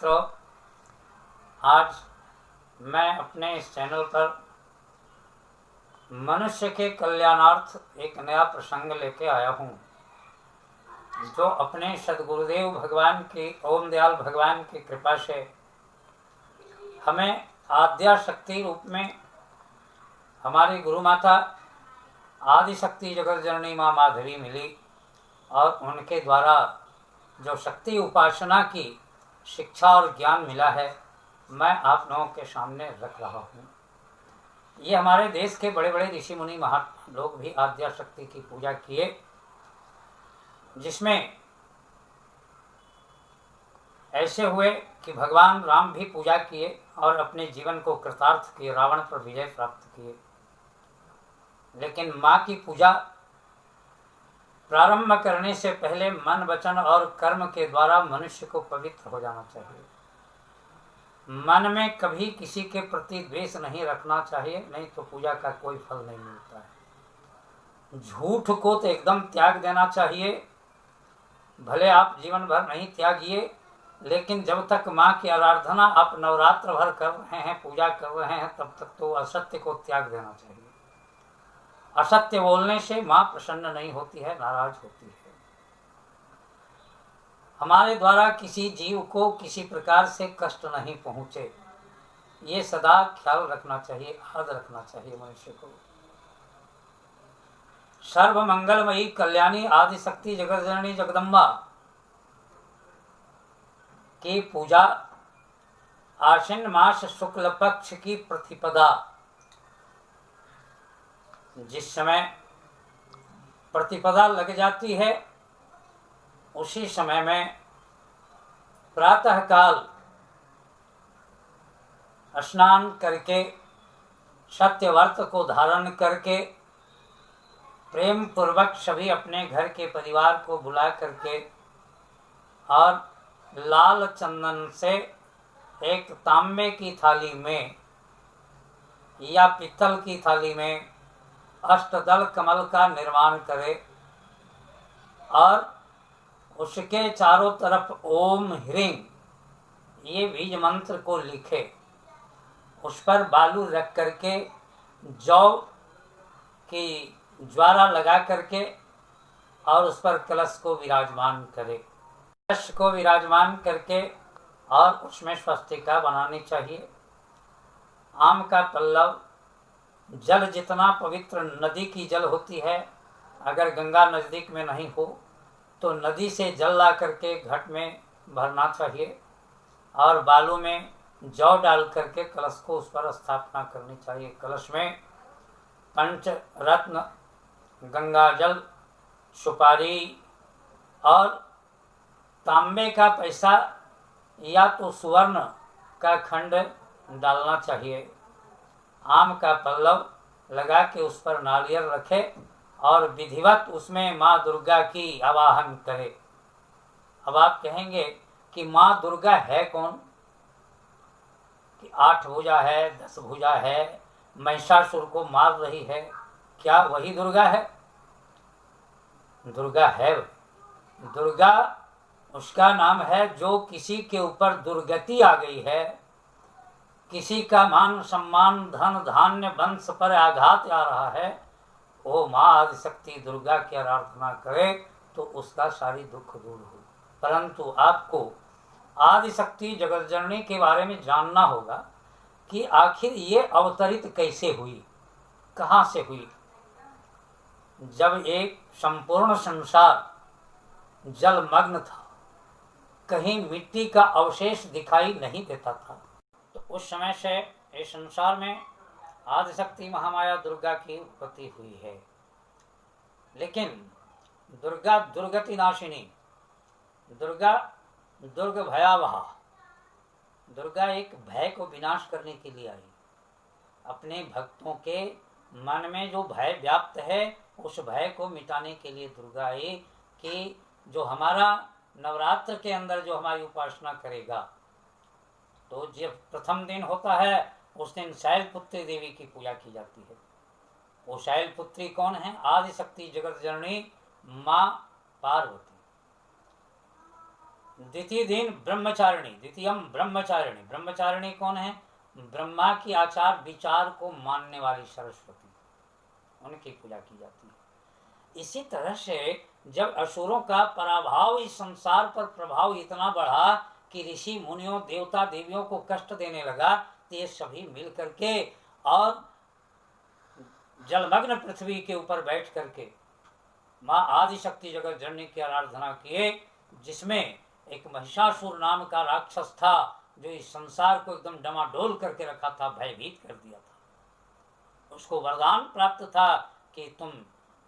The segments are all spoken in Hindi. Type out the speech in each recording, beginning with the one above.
मित्रों, आज मैं अपने इस चैनल पर मनुष्य के कल्याणार्थ एक नया प्रसंग लेके आया हूँ, जो अपने सदगुरुदेव भगवान की ओम दयाल भगवान की कृपा से हमें आद्या शक्ति रूप में हमारी गुरु माता आदि शक्ति जगत जननी माँ माधवी मिली और उनके द्वारा जो शक्ति उपासना की शिक्षा और ज्ञान मिला है, मैं आप लोगों के सामने रख रहा हूँ। ये हमारे देश के बड़े बड़े ऋषि मुनि महात्मा लोग भी आद्या शक्ति की पूजा किए, जिसमें ऐसे हुए कि भगवान राम भी पूजा किए और अपने जीवन को कृतार्थ किए, रावण पर विजय प्राप्त किए। लेकिन माँ की पूजा प्रारंभ करने से पहले मन, वचन और कर्म के द्वारा मनुष्य को पवित्र हो जाना चाहिए। मन में कभी किसी के प्रति द्वेष नहीं रखना चाहिए, नहीं तो पूजा का कोई फल नहीं मिलता है। झूठ को तो एकदम त्याग देना चाहिए। भले आप जीवन भर नहीं त्यागिए, लेकिन जब तक माँ की आराधना आप नवरात्र भर कर रहे हैं, पूजा कर रहे हैं, तब तक तो असत्य को त्याग देना चाहिए। असत्य बोलने से माँ प्रसन्न नहीं होती है, नाराज होती है। हमारे द्वारा किसी जीव को किसी प्रकार से कष्ट नहीं पहुँचे, ये सदा ख्याल रखना चाहिए, याद रखना चाहिए मनुष्य को। सर्व मंगलमयी कल्याणी आदि शक्ति जगत जननी जगदम्बा की पूजा आश्विन मास शुक्ल पक्ष की प्रतिपदा, जिस समय प्रतिपदा लग जाती है, उसी समय में प्रातः काल स्नान करके सत्यव्रत को धारण करके प्रेम पूर्वक सभी अपने घर के परिवार को बुला करके और लाल चंदन से एक तांबे की थाली में या पीतल की थाली में अष्टदल कमल का निर्माण करे और उसके चारों तरफ ओम ह्रीं ये बीज मंत्र को लिखे। उस पर बालू रख करके जौ की ज्वारा लगा करके और उस पर कलश को विराजमान करे। कलश को विराजमान करके और उसमें स्वस्तिका बनानी चाहिए। आम का पल्लव, जल जितना पवित्र नदी की जल होती है, अगर गंगा नज़दीक में नहीं हो तो नदी से जल ला करके घट में भरना चाहिए और बालू में जौ डाल करके कलश को उस पर स्थापना करनी चाहिए। कलश में पंच रत्न, गंगा जल, सुपारी और तांबे का पैसा या तो सुवर्ण का खंड डालना चाहिए। आम का पल्लव लगा के उस पर नारियल रखे और विधिवत उसमें माँ दुर्गा की आवाहन करे। अब आप कहेंगे कि माँ दुर्गा है कौन? कि 8 भुजा है, 10 भुजा है, महिषासुर को मार रही है, क्या वही दुर्गा है? दुर्गा है। दुर्गा उसका नाम है जो किसी के ऊपर दुर्गति आ गई है, किसी का मान सम्मान, धन धान्य, वंश पर आघात आ रहा है, वो माँ आदिशक्ति दुर्गा की आराधना करे तो उसका सारी दुख दूर हो। परंतु आपको आदिशक्ति जगत जननी के बारे में जानना होगा कि आखिर ये अवतरित कैसे हुई, कहाँ से हुई। जब एक संपूर्ण संसार जलमग्न था, कहीं मिट्टी का अवशेष दिखाई नहीं देता था, तो उस समय से इस संसार में आदिशक्ति महामाया दुर्गा की उत्पत्ति हुई है। लेकिन दुर्गा दुर्गति नाशिनी, दुर्गा दुर्ग भयावह, दुर्गा एक भय को विनाश करने के लिए आई। अपने भक्तों के मन में जो भय व्याप्त है, उस भय को मिटाने के लिए दुर्गा आई कि जो हमारा नवरात्र के अंदर जो हमारी उपासना करेगा, तो जब प्रथम दिन होता है उस दिन शैलपुत्री देवी की पूजा की जाती है। वो शैलपुत्री कौन है? आदिशक्ति जगत जननी माँ पार्वती। द्वितीय दिन ब्रह्मचारिणी, द्वितीयम ब्रह्मचारिणी। ब्रह्मचारिणी कौन है? ब्रह्मा की आचार विचार को मानने वाली सरस्वती, उनकी पूजा की जाती है। इसी तरह से जब असुरों का पराभाव इस संसार पर प्रभाव इतना बढ़ा कि ऋषि मुनियों देवता देवियों को कष्ट देने लगा, तो ये सभी मिल करके और जलमग्न पृथ्वी के ऊपर बैठ करके माँ आदिशक्ति जगत जननी की आराधना किए, जिसमें एक महिषासुर नाम का राक्षस था जो इस संसार को एकदम डमाडोल करके रखा था, भयभीत कर दिया था। उसको वरदान प्राप्त था कि तुम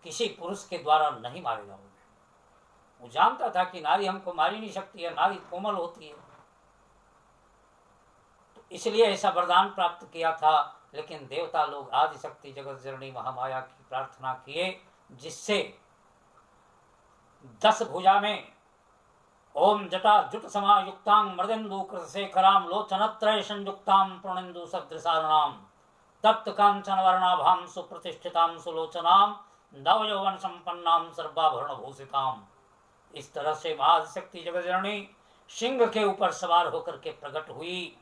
किसी पुरुष के द्वारा नहीं मारे जाओगे। वो जानता था कि नारी हमको मारी नहीं सकती है, नारी कोमल होती है, तो इसलिए ऐसा वरदान प्राप्त किया था। लेकिन देवता लोग आदिशक्ति जगत जननी महामाया की प्रार्थना किए, जिससे 10 भुजा में ओम जटा जुट समायुक्तांग मृदेन्दु कृतशेखराम लोचनत्रय संयुक्ताम पूर्णेन्दु सदृशारणाम तप्त कांचन वर्णाभाम सुप्रतिष्ठिताम सुलोचनाम नव यौवन संपन्नाम सर्वाभरण भूषिताम। इस तरह से महाशक्ति जगत जननी सिंह के ऊपर सवार होकर के प्रकट हुई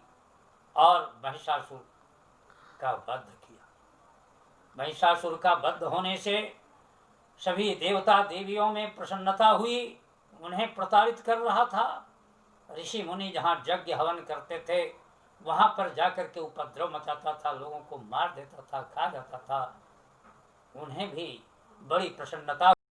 और महिषासुर का वध किया। महिषासुर का वध होने से सभी देवता देवियों में प्रसन्नता हुई, उन्हें प्रताड़ित कर रहा था। ऋषि मुनि जहाँ यज्ञ हवन करते थे वहाँ पर जाकर के उपद्रव मचाता था, लोगों को मार देता था, खा जाता था। उन्हें भी बड़ी प्रसन्नता